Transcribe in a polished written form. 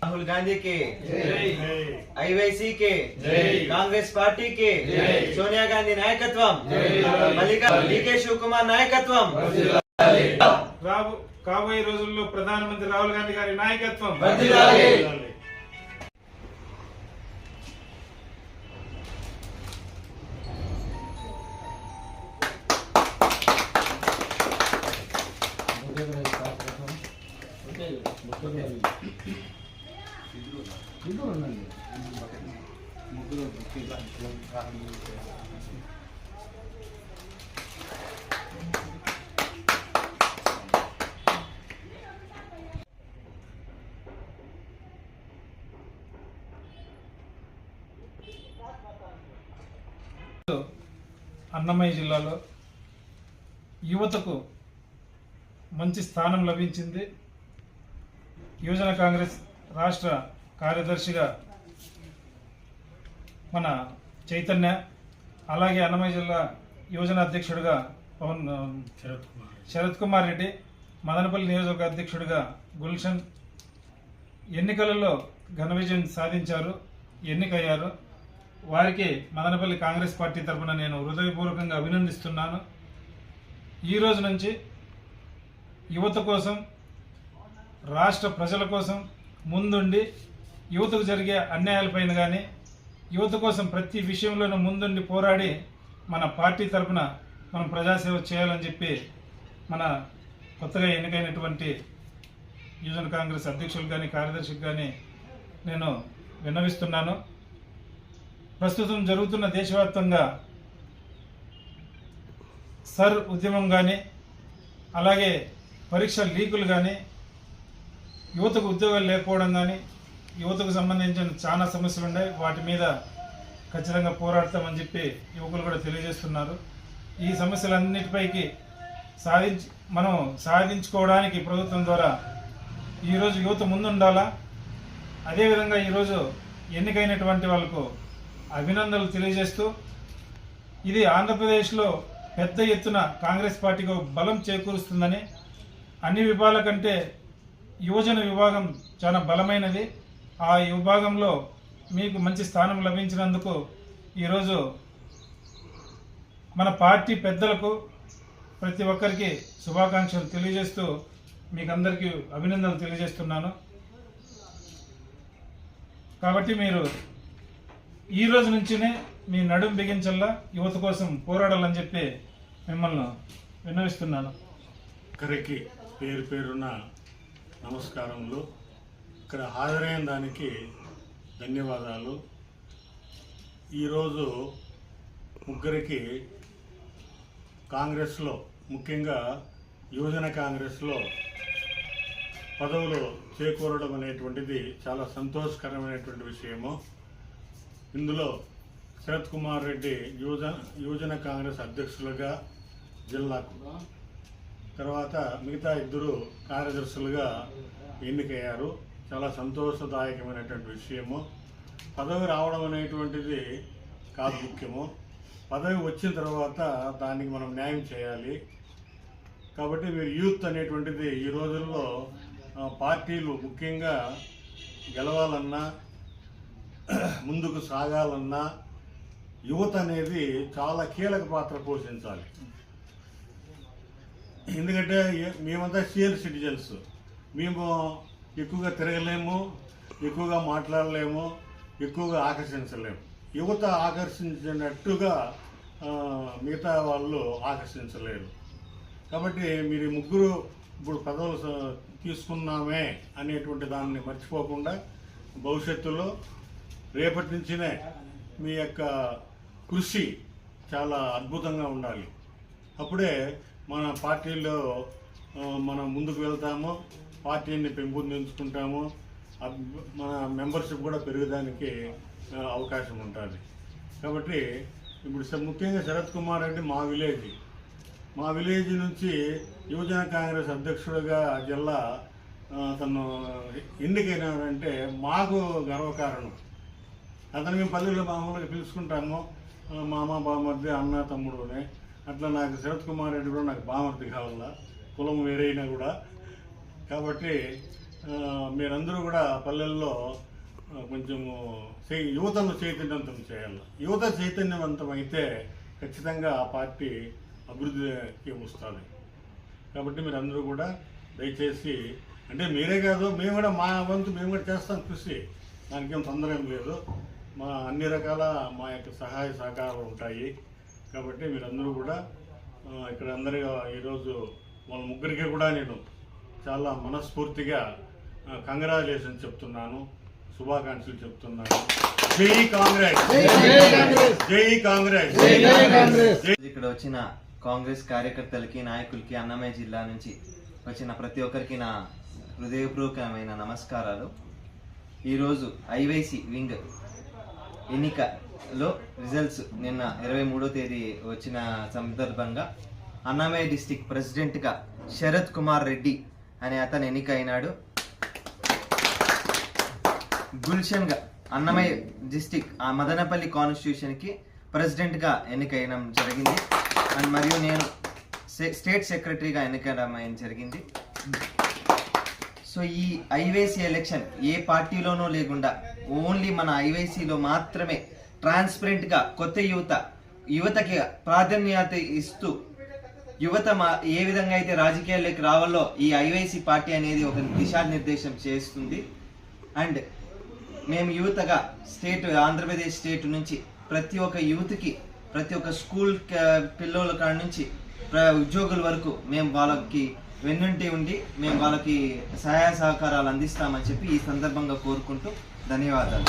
राहुल गांधी के, IYC के, Congress party के, सोनिया गांधी नायकत्वम, మల్లికా శివకుమార్ నాయకత్వం, కాబోయే రోజుల్లో ప్రధానమంత్రి రాహుల్ గాంధీ గారి నాయకత్వం. అన్నమయ్య జిల్లాలో యువతకు మంచి స్థానం లభించింది. యువజన కాంగ్రెస్ రాష్ట్ర కార్యదర్శిగా మన చైతన్య, అలాగే అన్నమయ్య జిల్లా యువజన అధ్యక్షుడిగా శరత్ కుమార్ రెడ్డి, మదనపల్లి నియోజకవర్గ అధ్యక్షుడిగా గుల్షన్ ఎన్నికలలో ఘన విజయం సాధించారు, ఎన్నికయ్యారు. వారికి మదనపల్లి కాంగ్రెస్ పార్టీ తరఫున నేను హృదయపూర్వకంగా అభినందిస్తున్నాను. ఈ రోజు నుంచి యువత కోసం, రాష్ట్ర ప్రజల కోసం ముందుండి యువతకు జరిగే అన్యాయాలపైన కానీ, యువత కోసం ప్రతి విషయంలోనూ ముందుండి పోరాడి మన పార్టీ తరఫున మనం ప్రజాసేవ చేయాలని చెప్పి మన కొత్తగా ఎన్నికైనటువంటి యువజన కాంగ్రెస్ అధ్యక్షులు కానీ, కార్యదర్శికి కానీ నేను విన్నవిస్తున్నాను. ప్రస్తుతం జరుగుతున్న దేశవ్యాప్తంగా సర్ ఉద్యమం కానీ, అలాగే పరీక్ష లీకులు కానీ, యువతకు ఉద్యోగాలు లేకపోవడం కానీ, యువతకు సంబంధించిన చాలా సమస్యలు ఉన్నాయి. వాటి మీద ఖచ్చితంగా పోరాడతామని చెప్పి యువకులు కూడా తెలియజేస్తున్నారు. ఈ సమస్యలన్నిటిపైకి మనం సాధించుకోవడానికి ప్రభుత్వం ద్వారా ఈరోజు యువత ముందుండాలా. అదేవిధంగా ఈరోజు ఎన్నికైనటువంటి వాళ్ళకు అభినందనలు తెలియజేస్తూ, ఇది ఆంధ్రప్రదేశ్లో పెద్ద ఎత్తున కాంగ్రెస్ పార్టీకి బలం చేకూరుస్తుందని, అన్ని విభాగాల కంటే యువజన విభాగం చాలా బలమైనది. ఆ విభాగంలో మీకు మంచి స్థానం లభించినందుకు ఈరోజు మన పార్టీ పెద్దలకు ప్రతి ఒక్కరికి శుభాకాంక్షలు తెలియజేస్తూ మీకు అందరికీ అభినందనలు తెలియజేస్తున్నాను. కాబట్టి మీరు ఈ రోజు నుంచినే మీ నడుం బిగించల్లా యువత కోసం పోరాడాలని చెప్పి మిమ్మల్ని విన్నవిస్తున్నాను. ఒకరికి పేరు పేరున నమస్కారములు. ఇక్కడ హాజరైన దానికి ధన్యవాదాలు. ఈరోజు ముగ్గురికి కాంగ్రెస్లో, ముఖ్యంగా యువజన కాంగ్రెస్లో పదవులు చేకూరడం అనేటువంటిది చాలా సంతోషకరమైనటువంటి విషయము. ఇందులో శరత్ కుమార్ రెడ్డి యువజన కాంగ్రెస్ అధ్యక్షులుగా జిల్లాకు, తర్వాత మిగతా ఇద్దరు కార్యదర్శులుగా ఎన్నికయ్యారు. చాలా సంతోషదాయకమైనటువంటి విషయము. పదవి రావడం అనేటువంటిది కాదు ముఖ్యము, పదవి వచ్చిన తర్వాత దానికి మనం న్యాయం చేయాలి. కాబట్టి మీరు యూత్ అనేటువంటిది ఈ రోజుల్లో పార్టీలు ముఖ్యంగా గెలవాలన్నా, ముందుకు సాగాలన్నా యువత అనేది చాలా కీలక పాత్ర పోషించాలి. ఎందుకంటే మేమంతా సీనియర్ సిటిజన్స్, మేము ఎక్కువగా తిరగలేము, ఎక్కువగా మాట్లాడలేము, ఎక్కువగా ఆకర్షించలేము. యువత ఆకర్షించినట్టుగా మిగతా వాళ్ళు ఆకర్షించలేరు. కాబట్టి మీరు ముగ్గురు ఇప్పుడు పదవులు తీసుకున్నామే అనేటువంటి దాన్ని మర్చిపోకుండా భవిష్యత్తులో రేపటి నుంచినే మీ యొక్క కృషి చాలా అద్భుతంగా ఉండాలి. అప్పుడే మన పార్టీలో మనం ముందుకు వెళ్తాము, పార్టీని పెంపొందించుకుంటాము, మన మెంబర్షిప్ కూడా పెరగడానికి అవకాశం ఉంటుంది. కాబట్టి ఇప్పుడు ముఖ్యంగా శరత్ కుమార్ రెడ్డి మా విలేజ్ నుంచి యువజన కాంగ్రెస్ అధ్యక్షుడిగా జిల్లా తను ఎన్నికైనాడంటే మాకు గర్వకారణం. అతను మేము పల్లెల్లో మామూలుగా పిలుచుకుంటాము, మామ బామర్ది, అన్న తమ్ముడు అని. అట్లా నాకు శరత్ కుమార్ రెడ్డి కూడా నాకు బామర్ది కావాలా, కులం వేరైనా కూడా. కాబట్టి మీరందరూ కూడా పల్లెల్లో కొంచెము యువతను చైతన్యవంతం చేయాలి. యువత చైతన్యవంతం అయితే ఖచ్చితంగా ఆ పార్టీ అభివృద్ధికి వస్తుంది. కాబట్టి మీరందరూ కూడా దయచేసి, అంటే మీరే కాదు, మేము కూడా మా వంతు మేము కూడా చేస్తాం కృషి, దానికేం తొందర ఏం లేదు. మా అన్ని రకాల మా యొక్క సహాయ సహకారాలు ఉంటాయి. కాబట్టి మీరందరూ కూడా ఇక్కడ అందరూ ఈరోజు వాళ్ళ ముగ్గురికి కూడా నేను చాలా మనస్ఫూర్తిగా కంగ్రాచులేషన్ చెప్తున్నాను, శుభాకాంక్షలు చెప్తున్నాను. జై కాంగ్రెస్, జై కాంగ్రెస్. ఇక్కడ వచ్చిన కాంగ్రెస్ కార్యకర్తలకి, నాయకులకి, అన్నమయ్య జిల్లా నుంచి వచ్చిన ప్రతి ఒక్కరికి నా హృదయపూర్వకమైన నమస్కారాలు. ఈరోజు ఐవైసీ వింగ్ ఎన్నికలో రిజల్ట్స్ నిన్న 23వ తేదీ వచ్చిన సందర్భంగా అన్నమయ్య డిస్టిక్ ప్రెసిడెంట్గా శరత్ కుమార్ రెడ్డి అనే అతను ఎన్నికైనాడు. గుల్షన్గా అన్నమయ్య డిస్టిక్ మదనపల్లి కాన్స్టిట్యూషన్కి ప్రెసిడెంట్గా ఎన్నికైనం జరిగింది. అండ్ మరియు నేను స్టేట్ సెక్రటరీగా ఎన్నికడం జరిగింది. సో ఈ ఐవైసీ ఎలక్షన్ ఏ పార్టీలోనూ లేకుండా ఓన్లీ మన ఐవైసీలో మాత్రమే ట్రాన్స్పరెంట్గా కొత్త యువతకి ప్రాధాన్యత ఇస్తూ యువత ఏ విధంగా అయితే రాజకీయాల్లోకి రావాలో ఈ ఐవైసీ పార్టీ అనేది ఒక దిశానిర్దేశం చేస్తుంది. అండ్ మేము యువతగా ఆంధ్రప్రదేశ్ స్టేట్ నుంచి ప్రతి ఒక్క యూత్కి, ప్రతి ఒక్క స్కూల్ పిల్లల కాడ నుంచి ఉద్యోగుల వరకు మేము వాళ్ళకి వెన్నుంటి ఉండి మేము వాళ్ళకి సహాయ సహకారాలు అందిస్తామని చెప్పి ఈ సందర్భంగా కోరుకుంటూ ధన్యవాదాలు.